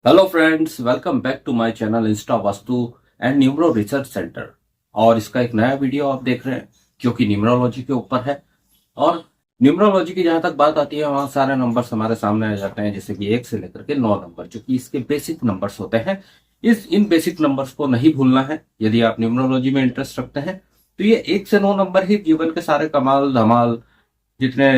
Hello friends, welcome back to my channel insta Vastu and numero research centre. और इसका एक नया वीडियो आप देख रहे हैं जो कि न्यूमरोलॉजी के ऊपर है। और न्यूमरोलॉजी की जहां तक बात आती है वहां सारे नंबर्स हमारे सामने आ जाते हैं, जैसे कि 1 से लेकर के 9 नंबर जो कि इसके बेसिक नंबर्स होते हैं। इन बेसिक नंबर्स को नहीं भूलना है यदि आप न्यूमरोलॉजी में इंटरेस्ट रखते हैं। तो ये 1 से 9 नंबर ही जीवन के सारे कमाल धमाल जितने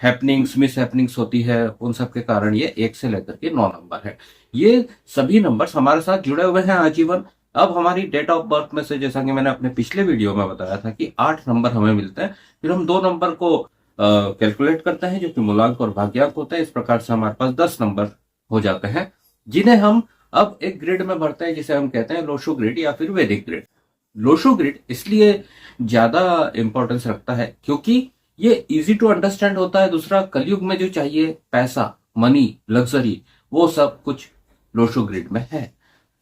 हैपनिंग्स मिस हैपनिंग्स होती है उन सब के कारण ये 1 से लेकर के 9 नंबर है। ये सभी नंबर्स हमारे साथ जुड़े हुए हैं आजीवन। अब हमारी डेट ऑफ बर्थ में से, जैसा कि मैंने अपने पिछले वीडियो में बताया था, कि 8 नंबर हमें मिलते हैं। फिर हम 2 नंबर को कैलकुलेट करते हैं जो कि मूलांक और भाग्यांक होते हैं। इस प्रकार से हमारे पास 10 नंबर हो जाते हैं, जिन्हें हम अब एक ग्रिड में भरते हैं, जिसे हम कहते हैं लोशो ग्रिड या फिर वैदिक ग्रिड। लोशो ग्रिड इसलिए ज्यादा इंपॉर्टेंस रखता है क्योंकि ये इजी टू अंडरस्टैंड होता है। दूसरा, कलयुग में जो चाहिए पैसा, मनी, लग्जरी, वो सब कुछ लोशो ग्रिड में है।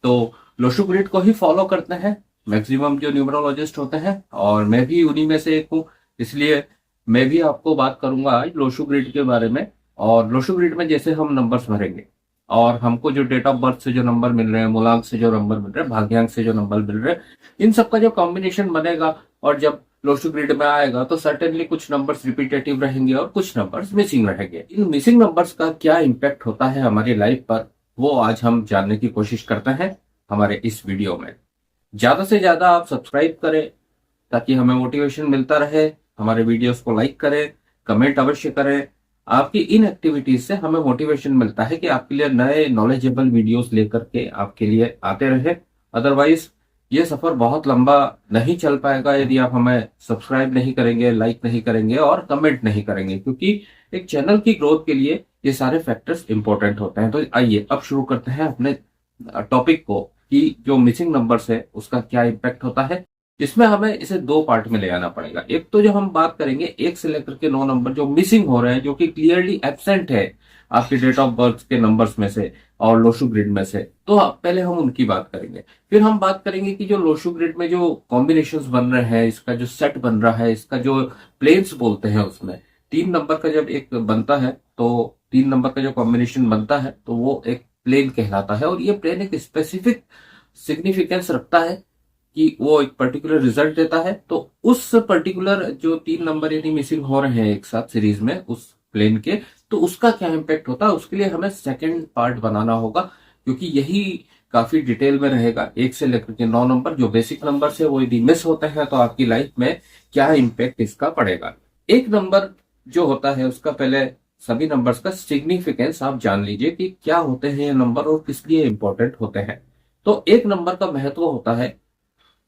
तो लोशो ग्रिड को ही फॉलो करते हैं मैक्सिमम जो न्यूमरोलॉजिस्ट होते हैं, और मैं भी उन्हीं में से एक हूँ। इसलिए मैं भी आपको बात करूंगा आज लोशो ग्रिड के बारे में। और लोशो ग्रिड में जैसे हम नंबर्स भरेंगे और हमको जो डेट ऑफ बर्थ से जो नंबर मिल रहे हैं, मूलांक से जो नंबर मिल रहे हैं, भाग्यांक से जो नंबर मिल रहे हैं, इन सबका जो कॉम्बिनेशन बनेगा और जब लोशो ग्रिड में आएगा तो सर्टेनली कुछ नंबर्स रिपीटेटिव रहेंगे और कुछ नंबर्स मिसिंग रहेंगे। इन मिसिंग नंबर्स का क्या इम्पैक्ट होता है हमारी लाइफ पर, वो आज हम जानने की कोशिश करते हैं हमारे इस वीडियो में। ज्यादा से ज्यादा आप सब्सक्राइब करें ताकि हमें मोटिवेशन मिलता रहे। हमारे वीडियोस को लाइक करें, कमेंट अवश्य करें। आपकी इन एक्टिविटीज से हमें मोटिवेशन मिलता है कि आपके लिए नए नॉलेजेबल वीडियोस लेकर के आपके लिए आते रहे। अदरवाइज ये सफर बहुत लंबा नहीं चल पाएगा यदि आप हमें सब्सक्राइब नहीं करेंगे, लाइक नहीं करेंगे और कमेंट नहीं करेंगे, क्योंकि एक चैनल की ग्रोथ के लिए ये सारे फैक्टर्स इंपॉर्टेंट होते हैं। तो आइए अब शुरू करते हैं अपने टॉपिक को कि जो मिसिंग नंबर्स है उसका क्या इम्पैक्ट होता है। इसमें हमें इसे 2 पार्ट में ले आना पड़ेगा। एक तो जो हम बात करेंगे 1 से लेकर के 9 नंबर जो मिसिंग हो रहे हैं, जो कि क्लियरली एब्सेंट है आपके डेट ऑफ बर्थ के नंबर्स में से और लोशो ग्रिड में से, तो पहले हम उनकी बात करेंगे। फिर हम बात करेंगे कि जो लोशो ग्रिड में जो कॉम्बिनेशंस बन रहे हैं, इसका जो सेट बन रहा है, इसका जो प्लेन्स बोलते हैं, उसमें 3 नंबर का जब एक बनता है तो 3 नंबर का जो कॉम्बिनेशन बनता है तो वो एक प्लेन कहलाता है। और ये प्लेन एक स्पेसिफिक सिग्निफिकेंस रखता है कि वो एक पर्टिकुलर रिजल्ट देता है। तो उस पर्टिकुलर जो 3 नंबर यदि मिसिंग हो रहे हैं एक साथ सीरीज में उस प्लेन के, तो उसका क्या इम्पैक्ट होता है, उसके लिए हमें सेकंड पार्ट बनाना होगा, क्योंकि यही काफी डिटेल में रहेगा। 1 से लेकर के 9 नंबर जो बेसिक नंबर है वो यदि मिस होते हैं तो आपकी लाइफ में क्या इम्पैक्ट इसका पड़ेगा। एक नंबर जो होता है उसका पहले सभी नंबर्स का सिग्निफिकेंस आप जान लीजिए कि क्या होते हैं ये नंबर और किस लिए इंपॉर्टेंट होते हैं। तो एक नंबर का महत्व होता है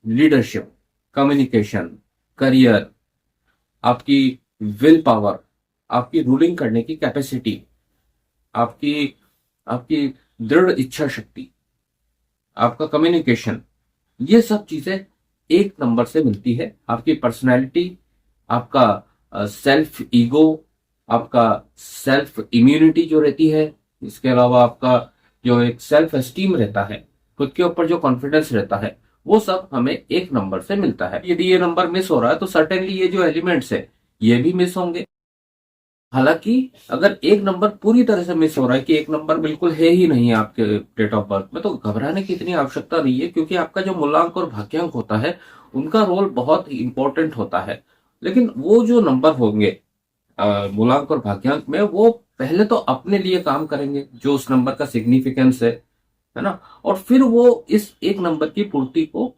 लीडरशिप, कम्युनिकेशन, करियर, आपकी विल पावर, आपकी रूलिंग करने की कैपेसिटी, आपकी आपकी दृढ़ इच्छा शक्ति, आपका कम्युनिकेशन, ये सब चीजें एक नंबर से मिलती है। आपकी पर्सनैलिटी, आपका सेल्फ ईगो, आपका सेल्फ इम्यूनिटी जो रहती है, इसके अलावा आपका जो एक सेल्फ एस्टीम रहता है, खुद के ऊपर जो कॉन्फिडेंस रहता है, वो सब हमें एक नंबर से मिलता है। यदि ये नंबर मिस हो रहा है तो सर्टेनली ये जो एलिमेंट्स है ये भी मिस होंगे। हालांकि अगर एक नंबर पूरी तरह से मिस हो रहा है कि एक नंबर बिल्कुल है ही नहीं आपके डेट ऑफ बर्थ में, तो घबराने की इतनी आवश्यकता नहीं है, क्योंकि आपका जो मूलांक और भाग्यांक होता है उनका रोल बहुत इंपॉर्टेंट होता है। लेकिन वो जो नंबर होंगे मूलांक और भाग्यांक में, वो पहले तो अपने लिए काम करेंगे जो उस नंबर का सिग्निफिकेंस है ना, और फिर वो इस एक नंबर की पूर्ति को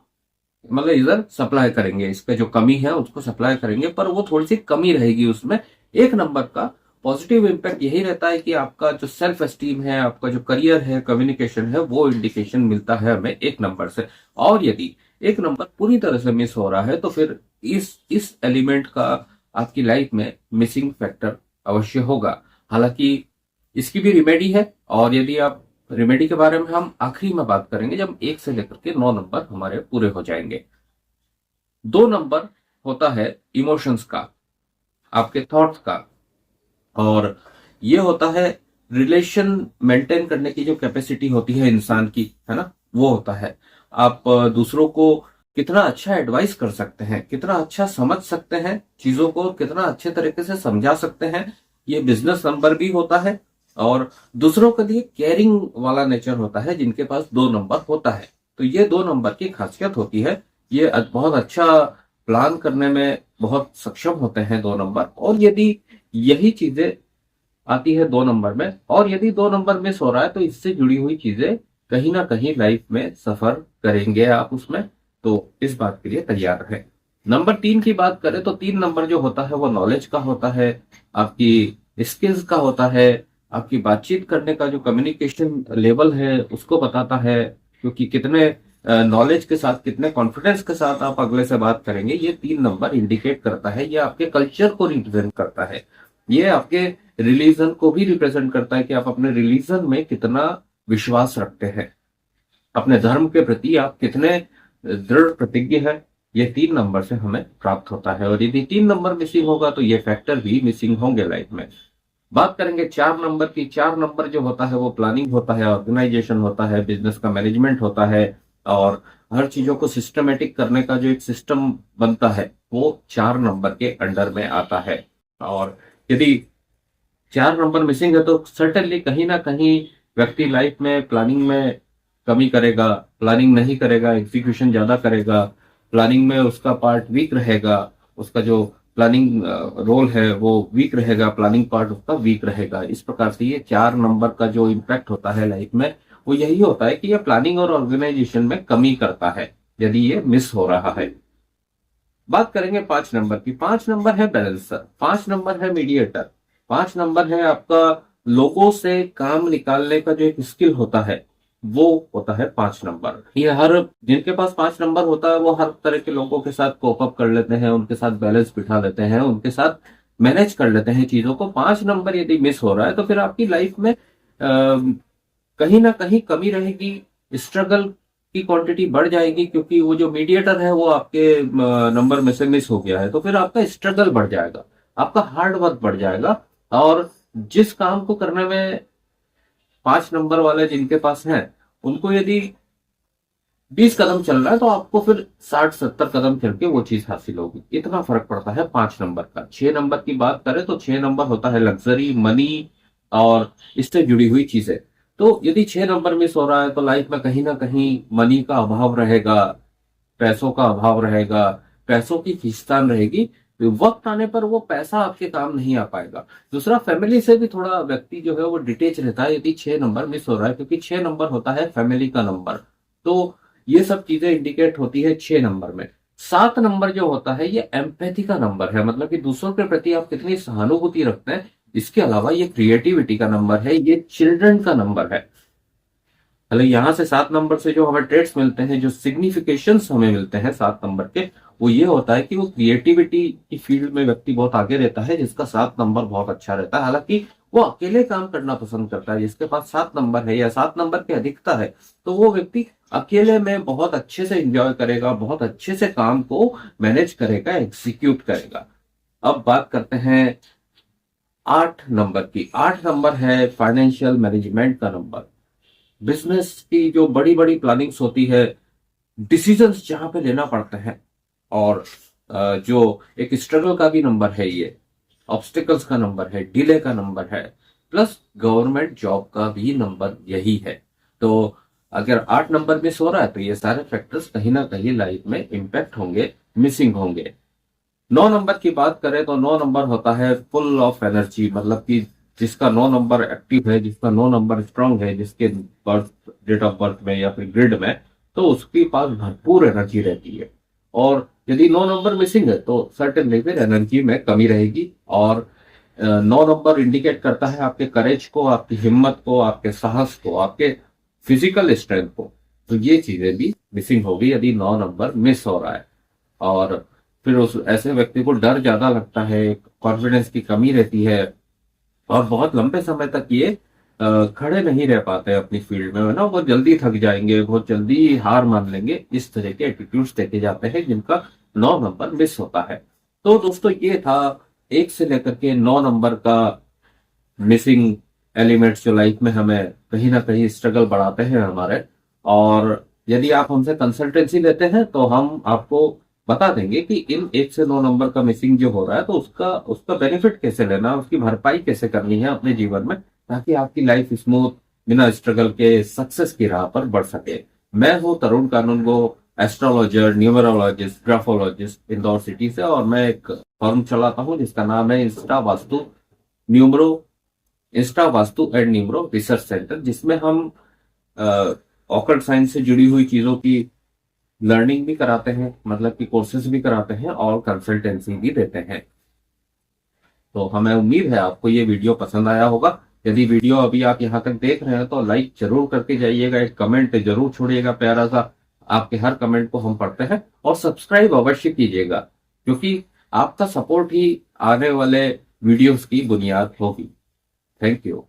मतलब इधर सप्लाई करेंगे, इस पे जो कमी है उसको सप्लाई करेंगे, पर वो थोड़ी सी कमी रहेगी उसमें। एक नंबर का पॉजिटिव इम्पैक्ट यही रहता है कि आपका जो सेल्फ एस्टीम है, आपका जो करियर है, कम्युनिकेशन है, वो इंडिकेशन मिलता है हमें एक नंबर से। और यदि एक नंबर पूरी तरह से मिस हो रहा है तो फिर इस एलिमेंट का आपकी लाइफ में मिसिंग फैक्टर अवश्य होगा। हालांकि इसकी भी रिमेडी है, और यदि आप रेमेडी के बारे में हम आखिरी में बात करेंगे जब 1 से लेकर के 9 नंबर हमारे पूरे हो जाएंगे। 2 नंबर होता है इमोशंस का, आपके थॉट्स का, और ये होता है रिलेशन मेंटेन करने की जो कैपेसिटी होती है इंसान की, है ना, वो होता है। आप दूसरों को कितना अच्छा एडवाइस कर सकते हैं, कितना अच्छा समझ सकते हैं चीजों को, कितना अच्छे तरीके से समझा सकते हैं, ये बिजनेस नंबर भी होता है और दूसरों के लिए केयरिंग वाला नेचर होता है जिनके पास 2 नंबर होता है। तो ये 2 नंबर की खासियत होती है। ये बहुत अच्छा प्लान करने में बहुत सक्षम होते हैं 2 नंबर। और यदि यही चीजें आती है 2 नंबर में, और यदि 2 नंबर मिस हो रहा है, तो इससे जुड़ी हुई चीजें कहीं ना कहीं लाइफ में सफर करेंगे आप उसमें। तो इस बात के लिए तैयार रहे। नंबर 3 की बात करें तो 3 नंबर जो होता है वो नॉलेज का होता है, आपकी स्किल्स का होता है, आपकी बातचीत करने का जो कम्युनिकेशन लेवल है उसको बताता है। क्योंकि कितने नॉलेज के साथ, कितने कॉन्फिडेंस के साथ आप अगले से बात करेंगे, ये 3 नंबर इंडिकेट करता है। ये आपके कल्चर को रिप्रेजेंट करता है। ये आपके रिलीजन को भी रिप्रेजेंट करता है कि आप अपने रिलीजन में कितना विश्वास रखते हैं, अपने धर्म के प्रति आप कितने दृढ़ प्रतिज्ञ है। ये 3 नंबर से हमें प्राप्त होता है। और यदि 3 नंबर मिसिंग होगा तो ये फैक्टर भी मिसिंग होंगे लाइफ में। बात करेंगे 4 नंबर की। 4 नंबर जो होता है वो प्लानिंग होता है, ऑर्गेनाइजेशन होता है, बिजनेस का मैनेजमेंट होता है, और हर चीजों को सिस्टमेटिक करने का जो एक सिस्टम बनता है वो 4 नंबर के अंडर में आता है। और यदि 4 नंबर मिसिंग है तो सर्टेनली कहीं ना कहीं व्यक्ति लाइफ में प्लानिंग में कमी करेगा, प्लानिंग नहीं करेगा, एग्जीक्यूशन ज्यादा करेगा, प्लानिंग में उसका पार्ट वीक रहेगा, उसका जो प्लानिंग रोल है वो वीक रहेगा, प्लानिंग पार्ट उसका वीक रहेगा। इस प्रकार से ये 4 नंबर का जो इम्पैक्ट होता है लाइफ में वो यही होता है कि ये प्लानिंग और ऑर्गेनाइजेशन में कमी करता है यदि ये मिस हो रहा है। बात करेंगे 5 नंबर की। 5 नंबर है बैलेंसर, 5 नंबर है मीडिएटर, 5 नंबर है आपका लोगों से काम निकालने का जो एक स्किल होता है वो होता है 5 नंबर। ये हर जिनके पास 5 नंबर होता है वो हर तरह के लोगों के साथ कोप अप कर लेते हैं, उनके साथ बैलेंस बिठा लेते हैं, उनके साथ मैनेज कर लेते हैं चीजों को। 5 नंबर यदि मिस हो रहा है तो फिर आपकी लाइफ में कहीं ना कहीं कमी रहेगी, स्ट्रगल की क्वांटिटी बढ़ जाएगी। क्योंकि वो जो मीडिएटर है वो आपके नंबर में से मिस हो गया है, तो फिर आपका स्ट्रगल बढ़ जाएगा, आपका हार्ड वर्क बढ़ जाएगा। और जिस काम को करने में 5 नंबर वाले जिनके पास हैं उनको यदि 20 कदम चल रहा है तो आपको फिर 60-70 कदम चल के वो चीज हासिल होगी। इतना फर्क पड़ता है 5 नंबर का। 6 नंबर की बात करें तो 6 नंबर होता है लग्जरी, मनी और इससे जुड़ी हुई चीजें। तो यदि 6 नंबर मिस हो रहा है तो लाइफ में कहीं ना कहीं मनी का अभाव रहेगा, पैसों का अभाव रहेगा, पैसों की खींचतान रहेगी। वक्त आने पर वो पैसा आपके काम नहीं आ पाएगा। दूसरा, फैमिली से भी थोड़ा व्यक्ति जो है वो डिटेच रहता है यदि 6 नंबर मिस हो रहा है, क्योंकि 6 नंबर होता है फैमिली का नंबर। तो ये सब चीजें इंडिकेट होती है 6 नंबर में। 7 नंबर जो होता है ये एम्पैथी का नंबर है, मतलब कि दूसरों के प्रति आप कितनी सहानुभूति रखते हैं। इसके अलावा ये क्रिएटिविटी का नंबर है, ये चिल्ड्रन का नंबर है। मतलब यहाँ से 7 नंबर से जो हमें ट्रेड्स मिलते हैं, जो सिग्निफिकेशंस हमें मिलते हैं 7 नंबर के, वो ये होता है कि वो क्रिएटिविटी की फील्ड में व्यक्ति बहुत आगे रहता है जिसका 7 नंबर बहुत अच्छा रहता है। हालांकि वो अकेले काम करना पसंद करता है। जिसके पास 7 नंबर है या 7 नंबर की अधिकता है तो वो व्यक्ति अकेले में बहुत अच्छे से एंजॉय करेगा, बहुत अच्छे से काम को मैनेज करेगा, एग्जीक्यूट करेगा। अब बात करते हैं 8 नंबर की। 8 नंबर है फाइनेंशियल मैनेजमेंट का नंबर। बिजनेस की जो बड़ी बड़ी प्लानिंग्स होती है, डिसीजंस जहां पे लेना पड़ते हैं, और जो एक स्ट्रगल का भी नंबर है, ये ऑब्स्टिकल्स का नंबर है, डिले का नंबर है, प्लस गवर्नमेंट जॉब का भी नंबर यही है। तो अगर 8 नंबर मिस हो रहा है तो ये सारे फैक्टर्स कहीं ना कहीं लाइफ में इंपैक्ट होंगे, मिसिंग होंगे। 9 नंबर की बात करें तो 9 नंबर होता है फुल ऑफ एनर्जी, मतलब कि जिसका 9 नंबर एक्टिव है, जिसका 9 नंबर स्ट्रांग है, जिसके बर्थ डेट ऑफ बर्थ में या फिर ग्रिड में, तो उसके पास भरपूर एनर्जी रहती है। और यदि 9 नंबर मिसिंग है तो सर्टेनली फिर एनर्जी में कमी रहेगी। और 9 नंबर इंडिकेट करता है आपके करेज को, आपकी हिम्मत को, आपके साहस को, आपके फिजिकल स्ट्रेंथ को। तो ये चीजें भी मिसिंग होगी यदि 9 नंबर मिस हो रहा है। और फिर उस ऐसे व्यक्ति को डर ज्यादा लगता है, कॉन्फिडेंस की कमी रहती है, और बहुत लंबे समय तक ये खड़े नहीं रह पाते अपनी फील्ड में, है ना। बहुत जल्दी थक जाएंगे, बहुत जल्दी हार मान लेंगे। इस तरह के एटीट्यूड्स देखे जाते हैं जिनका 9 नंबर मिस होता है। तो दोस्तों ये था 1 से लेकर के 9 नंबर का मिसिंग एलिमेंट्स जो लाइफ में हमें कहीं ना कहीं स्ट्रगल बढ़ाते हैं हमारे। और यदि आप हमसे कंसल्टेंसी लेते हैं तो हम आपको बता देंगे कि इन 1 से 9 नंबर का मिसिंग जो हो रहा है तो उसका उसका बेनिफिट कैसे लेना, उसकी भरपाई कैसे करनी है अपने जीवन में। ताकि आपकी लाइफ स्मूथ बिना स्ट्रगल के सक्सेस की राह पर बढ़ सके। मैं हूं Tarun Kanungo, astrologer, numerologist, graphologist Indore city से, और मैं एक फर्म चलाता हूं जिसका नाम है numero Insta Vastu and numero research centre, जिसमें हम ऑकल्ट साइंस से जुड़ी हुई चीजों की लर्निंग भी कराते हैं, मतलब कि कोर्सेज भी कराते हैं और कंसल्टेंसी भी देते हैं। तो हमें उम्मीद है आपको ये वीडियो पसंद आया होगा। यदि वीडियो अभी आप यहाँ तक देख रहे हैं तो लाइक जरूर करके जाइएगा, एक कमेंट जरूर छोड़िएगा प्यारा सा, आपके हर कमेंट को हम पढ़ते हैं, और सब्सक्राइब अवश्य कीजिएगा, क्योंकि आपका सपोर्ट ही आने वाले वीडियोस की बुनियाद होगी। Thank you.